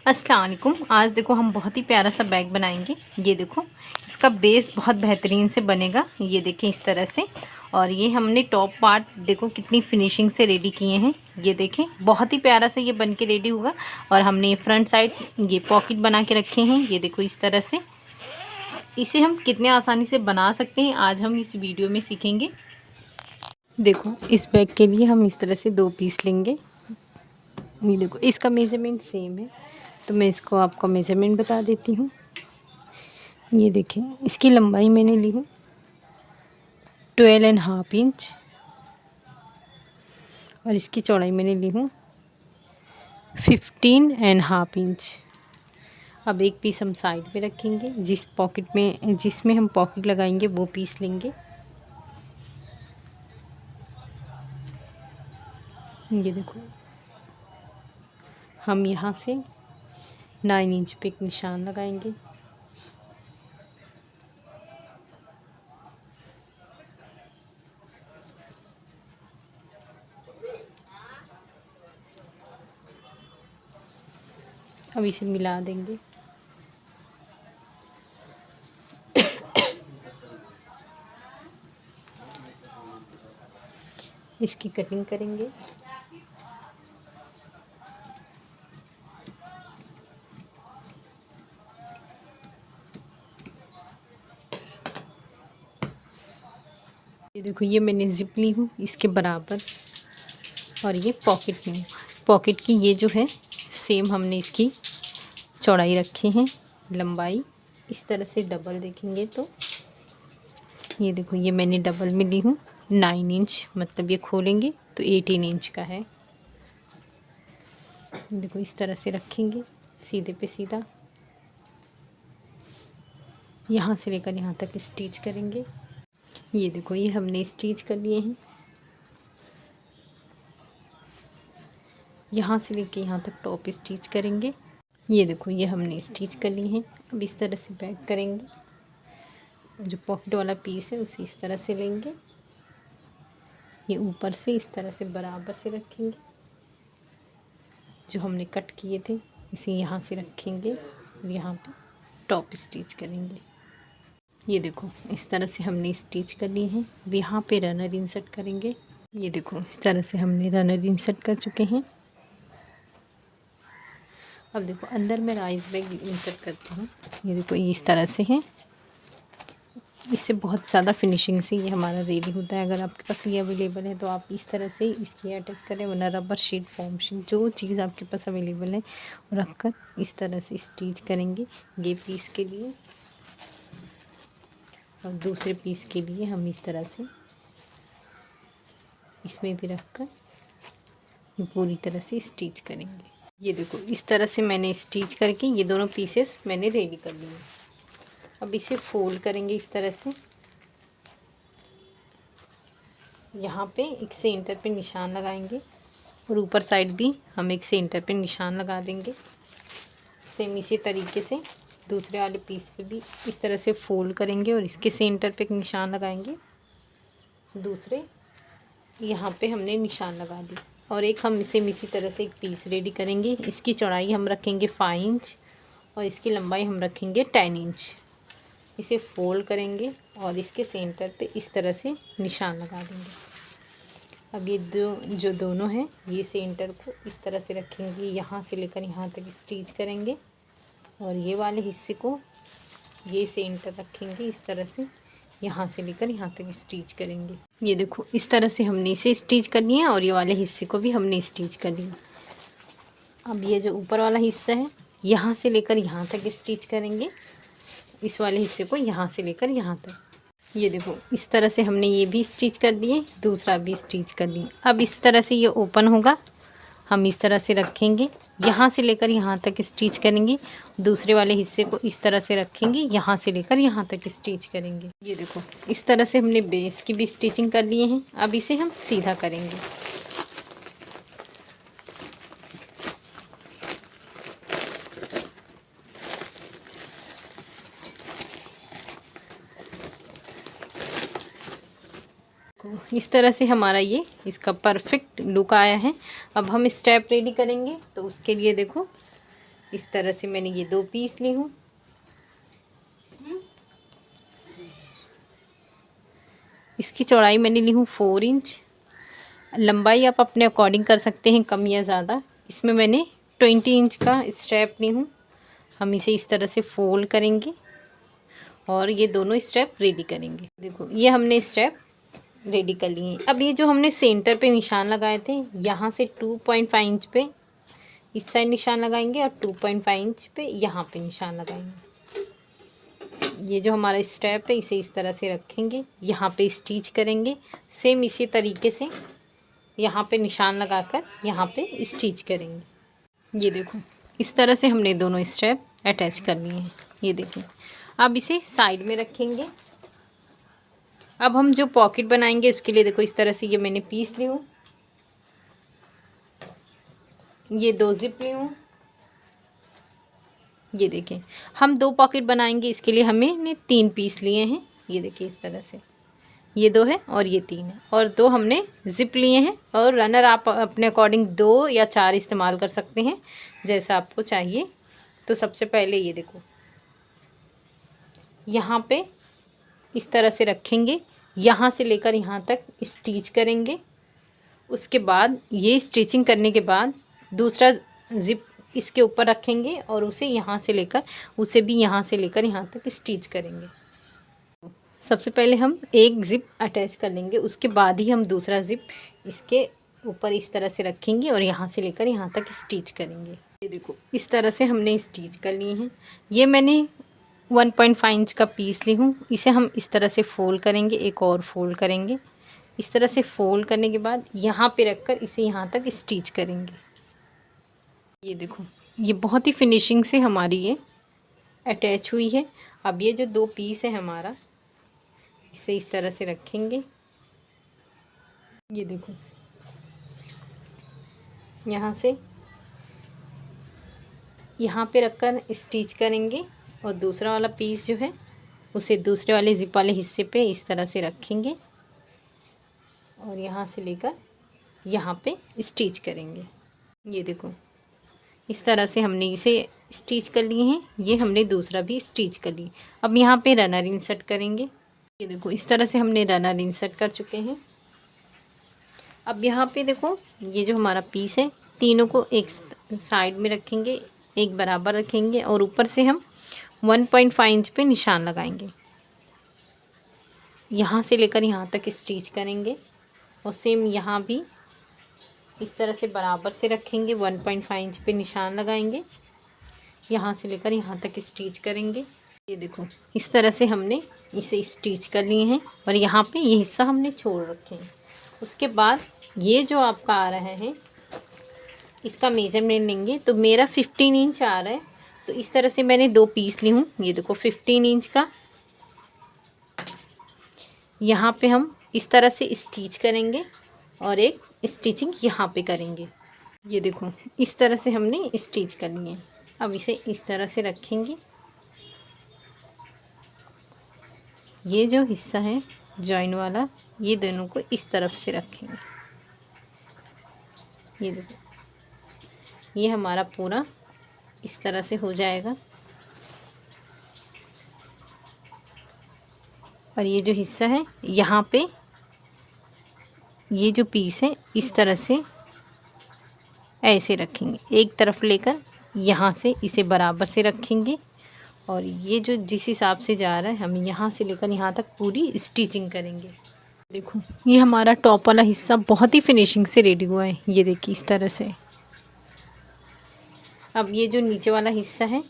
अस्सलाम वालेकुम। आज देखो हम बहुत ही प्यारा सा बैग बनाएंगे। ये देखो इसका बेस बहुत बेहतरीन से बनेगा। ये देखें इस तरह से। और ये हमने टॉप पार्ट देखो कितनी फिनिशिंग से रेडी किए हैं। ये देखें बहुत ही प्यारा सा ये बन के रेडी होगा। और हमने फ्रंट साइड ये पॉकेट बना के रखे हैं। ये देखो इस तरह से इसे हम कितने आसानी से बना सकते हैं आज हम इस वीडियो में सीखेंगे। देखो इस बैग के लिए हम इस तरह से 2 पीस लेंगे। ये देखो इसका मेज़रमेंट सेम है, तो मैं इसको आपको मेज़रमेंट बता देती हूँ। ये देखें इसकी लंबाई मैंने ली हूँ 12.5 इंच और इसकी चौड़ाई मैंने ली हूँ 15.5 इंच। अब एक पीस हम साइड पे रखेंगे, जिसमें हम पॉकेट लगाएंगे वो पीस लेंगे। ये देखो हम यहाँ से 9 इंच पे एक निशान लगाएंगे। अब इसे मिला देंगे। इसकी कटिंग करेंगे। ये देखो ये मैंने ज़िप ली हूँ इसके बराबर और ये पॉकेट में पॉकेट की ये जो है सेम हमने इसकी चौड़ाई रखे हैं, लंबाई इस तरह से डबल देखेंगे तो ये देखो ये मैंने डबल में ली हूँ 9 इंच, मतलब ये खोलेंगे तो 18 इंच का है। देखो इस तरह से रखेंगे सीधे पे सीधा, यहाँ से लेकर यहाँ तक स्टिच करेंगे। ये देखो ये हमने स्टिच कर लिए हैं, यहाँ से लेके यहाँ तक टॉप स्टिच करेंगे। ये देखो ये हमने स्टिच कर लिए हैं। अब इस तरह से बैक करेंगे, जो पॉकेट वाला पीस है उसे इस तरह से लेंगे, ये ऊपर से इस तरह से बराबर से रखेंगे। जो हमने कट किए थे इसे यहाँ से रखेंगे और यहाँ पे टॉप स्टिच करेंगे। ये देखो इस तरह से हमने स्टिच कर लिए हैं। अब यहाँ पे रनर इंसर्ट करेंगे। ये देखो इस तरह से हमने रनर इंसर्ट कर चुके हैं। अब देखो अंदर मैं राइस बैग इंसर्ट करती हूँ। ये देखो ये इस तरह से है, इससे बहुत ज़्यादा फिनिशिंग से ये हमारा रेडी होता है। अगर आपके पास ये अवेलेबल है तो आप इस तरह से इसकी अटैच करें, वरना रबर शीट, फोम शीट, जो चीज़ आपके पास अवेलेबल है रख कर इस तरह से स्टिच करेंगे। ये पीस के लिए और दूसरे पीस के लिए हम इस तरह से इसमें भी रख कर ये पूरी तरह से स्टिच करेंगे। ये देखो इस तरह से मैंने स्टिच करके ये दोनों पीसेस मैंने रेडी कर लिए। अब इसे फोल्ड करेंगे इस तरह से, यहाँ पे एक सेंटर पे निशान लगाएंगे और ऊपर साइड भी हम एक सेंटर पे निशान लगा देंगे। सेम इसी तरीके से दूसरे वाले पीस पे भी इस तरह से फोल्ड करेंगे और इसके सेंटर पे एक निशान लगाएंगे। दूसरे यहाँ पे हमने निशान लगा दी और एक हम सेम इसी तरह से एक पीस रेडी करेंगे। इसकी चौड़ाई हम रखेंगे 5 इंच और इसकी लंबाई हम रखेंगे 10 इंच। इसे फोल्ड करेंगे और इसके सेंटर पे इस तरह से निशान लगा देंगे। अब ये जो दोनों हैं ये सेंटर को इस तरह से रखेंगे, यहाँ से लेकर यहाँ तक स्टिच करेंगे और ये वाले हिस्से को ये सेंटर रखेंगे इस तरह से, यहाँ से लेकर यहाँ तक स्टिच करेंगे। ये देखो इस तरह से हमने इसे स्टिच कर लिया और ये वाले हिस्से को भी हमने स्टिच कर लिया। अब ये जो ऊपर वाला हिस्सा है यहाँ से लेकर यहाँ तक स्टिच करेंगे, इस वाले हिस्से को यहाँ से लेकर यहाँ तक। ये देखो इस तरह से हमने ये भी स्टिच कर दिए, दूसरा भी स्टिच कर लिए। अब इस तरह से ये ओपन होगा, हम इस तरह से रखेंगे, यहाँ से लेकर यहाँ तक स्टिच करेंगे। दूसरे वाले हिस्से को इस तरह से रखेंगे, यहाँ से लेकर यहाँ तक स्टिच करेंगे। ये देखो इस तरह से हमने बेस की भी स्टिचिंग कर लिए हैं। अब इसे हम सीधा करेंगे। इस तरह से हमारा ये इसका परफेक्ट लुक आया है। अब हम स्टेप रेडी करेंगे, तो उसके लिए देखो इस तरह से मैंने ये 2 पीस ली हूँ। इसकी चौड़ाई मैंने ली हूँ 4 इंच। लंबाई आप अपने अकॉर्डिंग कर सकते हैं, कम या ज़्यादा। इसमें मैंने 20 इंच का स्ट्रैप ली हूँ। हम इसे इस तरह से फोल्ड करेंगे और ये दोनों स्ट्रैप रेडी करेंगे। देखो ये हमने स्ट्रैप रेडी कर लिए हैं। अब ये जो हमने सेंटर पे निशान लगाए थे, यहाँ से 2.5 इंच पे इस साइड निशान लगाएंगे और 2.5 इंच पे यहाँ पे निशान लगाएंगे। ये जो हमारा स्ट्रैप है इसे इस तरह से रखेंगे, यहाँ पे स्टिच करेंगे। सेम इसी तरीके से यहाँ पे निशान लगाकर यहाँ पे स्टिच करेंगे। ये देखो इस तरह से हमने दोनों स्ट्रैप अटैच कर लिए हैं। ये देखिए, अब इसे साइड में रखेंगे। अब हम जो पॉकेट बनाएंगे उसके लिए देखो इस तरह से ये मैंने पीस ली हूँ। ये 2 जिप ली हूँ। ये देखिए, हम 2 पॉकेट बनाएंगे, इसके लिए हमने 3 पीस लिए हैं। ये देखिए इस तरह से, ये 2 है और ये 3 है, और 2 हमने जिप लिए हैं। और रनर आप अपने अकॉर्डिंग 2 या 4 इस्तेमाल कर सकते हैं, जैसा आपको चाहिए। तो सबसे पहले ये देखो, यहाँ पे इस तरह से रखेंगे, यहाँ से लेकर यहाँ तक स्टिच करेंगे। उसके बाद ये स्टिचिंग करने के बाद दूसरा जिप इसके ऊपर रखेंगे और उसे यहाँ से लेकर यहाँ तक स्टिच करेंगे। सबसे पहले हम एक ज़िप अटैच कर लेंगे, उसके बाद ही हम दूसरा ज़िप इसके ऊपर इस तरह से रखेंगे और यहाँ से लेकर यहाँ तक स्टिच करेंगे। ये देखो इस तरह से हमने स्टिच कर लिए हैं। ये मैंने 1.5 इंच का पीस ली हूँ। इसे हम इस तरह से फोल्ड करेंगे, एक और फोल्ड करेंगे। इस तरह से फोल्ड करने के बाद यहाँ पे रखकर इसे यहाँ तक स्टिच करेंगे। ये देखो, ये बहुत ही फिनिशिंग से हमारी ये अटैच हुई है। अब ये जो 2 पीस है हमारा, इसे इस तरह से रखेंगे। ये देखो, यहाँ से यहाँ पे रखकर स्टिच करेंगे और दूसरा वाला पीस जो है उसे दूसरे वाले जिप वाले हिस्से पे इस तरह से रखेंगे और यहाँ से लेकर यहाँ पे स्टिच करेंगे। ये देखो इस तरह से हमने इसे स्टिच कर लिए हैं। ये हमने दूसरा भी स्टिच कर ली। अब यहाँ पे रनर इंसर्ट करेंगे। ये देखो इस तरह से हमने रनर इंसर्ट कर चुके हैं। अब यहाँ पे देखो, ये जो हमारा पीस है, तीनों को एक साइड में रखेंगे, एक बराबर रखेंगे और ऊपर से हम 1.5 इंच पे निशान लगाएंगे। यहाँ से लेकर यहाँ तक स्टिच करेंगे और सेम यहाँ भी इस तरह से बराबर से रखेंगे, 1.5 इंच पे निशान लगाएंगे, यहाँ से लेकर यहाँ तक स्टिच करेंगे। ये देखो इस तरह से हमने इसे स्टिच कर लिए हैं और यहाँ पे ये हिस्सा हमने छोड़ रखे हैं। उसके बाद ये जो आपका आ रहा है, इसका मेजरमेंट लेंगे। तो मेरा 15 इंच आ रहा है, तो इस तरह से मैंने 2 पीस ली हूँ। ये देखो 15 इंच का, यहाँ पे हम इस तरह से स्टिच करेंगे और एक स्टिचिंग यहाँ पे करेंगे। ये देखो इस तरह से हमने स्टिच कर लिए हैं। अब इसे इस तरह से रखेंगे। ये जो हिस्सा है जॉइन वाला, ये दोनों को इस तरफ से रखेंगे। ये देखो, ये हमारा पूरा इस तरह से हो जाएगा। और ये जो हिस्सा है यहाँ पे, ये जो पीस है इस तरह से ऐसे रखेंगे, एक तरफ लेकर यहाँ से इसे बराबर से रखेंगे और ये जो जिस हिसाब से जा रहा है हम यहाँ से लेकर यहाँ तक पूरी स्टिचिंग करेंगे। देखो ये हमारा टॉप वाला हिस्सा बहुत ही फिनिशिंग से रेडी हुआ है। ये देखिए इस तरह से। अब ये जो नीचे वाला हिस्सा है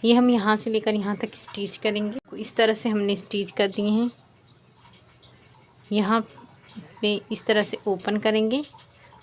ये हम यहाँ से लेकर यहाँ तक स्टिच करेंगे। इस तरह से हमने स्टिच कर दिए हैं। यहाँ पे इस तरह से ओपन करेंगे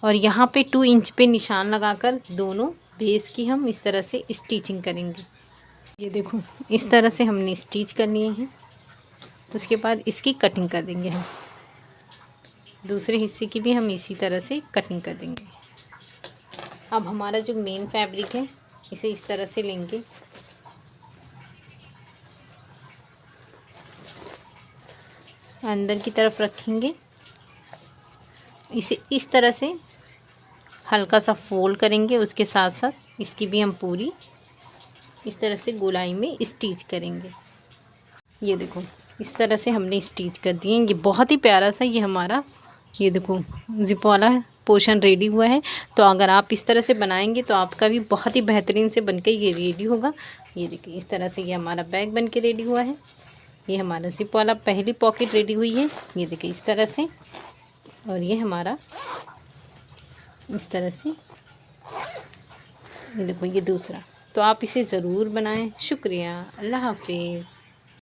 और यहाँ पे 2 इंच पे निशान लगाकर दोनों बेस की हम इस तरह से स्टिचिंग करेंगे। ये देखो इस तरह से हमने स्टिच कर लिए हैं। उसके बाद इसकी कटिंग कर देंगे हम। दूसरे हिस्से की भी हम इसी तरह से कटिंग कर देंगे। अब हमारा जो मेन फैब्रिक है इसे इस तरह से लेंगे, अंदर की तरफ रखेंगे, इसे इस तरह से हल्का सा फोल्ड करेंगे। उसके साथ साथ इसकी भी हम पूरी इस तरह से गोलाई में स्टिच करेंगे। ये देखो इस तरह से हमने स्टिच कर दिए। ये बहुत ही प्यारा सा ये हमारा ये देखो जिप वाला पोर्शन रेडी हुआ है। तो अगर आप इस तरह से बनाएंगे तो आपका भी बहुत ही बेहतरीन से बनके ये रेडी होगा। ये देखिए इस तरह से ये हमारा बैग बनके रेडी हुआ है। ये हमारा जिप वाला पहली पॉकेट रेडी हुई है। ये देखिए इस तरह से, और ये हमारा इस तरह से, ये देखो ये दूसरा। तो आप इसे ज़रूर बनाएं। शुक्रिया, अल्लाह हाफिज़।